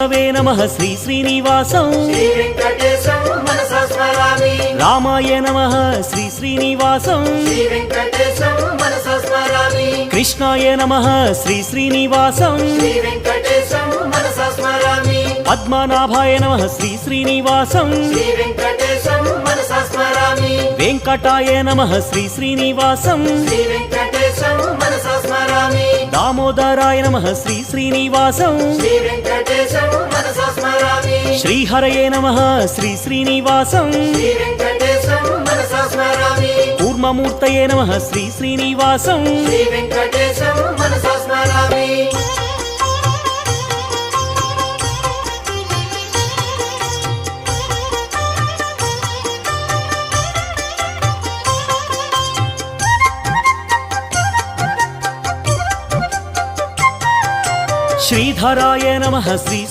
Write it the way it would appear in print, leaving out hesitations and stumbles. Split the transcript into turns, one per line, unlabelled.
वे नमः श्री श्रीनिवासं
श्री वेंकटेशं मनसा स्मरामि।
रामाय नमः श्री श्रीनिवासं
श्री वेंकटेशं मनसा स्मरामि।
कृष्णाय नमः श्री श्रीनिवासं
श्री वेंकटेशं मनसा स्मरामि।
पद्मनाभाय नमः श्री श्रीनिवासं
श्री वेंकटेशं मनसा स्मरामि।
वेंकटाय नमः श्री श्रीनिवासं
श्री वेंकटेशं मनसा स्मरामि।
दामोदराय नमः श्री श्रीनिवासं
श्री वेंकटेशं मनसा स्मरामि।
श्रीहरये नमः श्री श्रीनिवासं
श्री वेंकटेशं मनसा स्मरामि।
कूर्ममूर्तये नमः श्री श्रीनिवासं
श्री वेंकटेशं मनसा स्मरामि।
श्रीधराय नमः श्री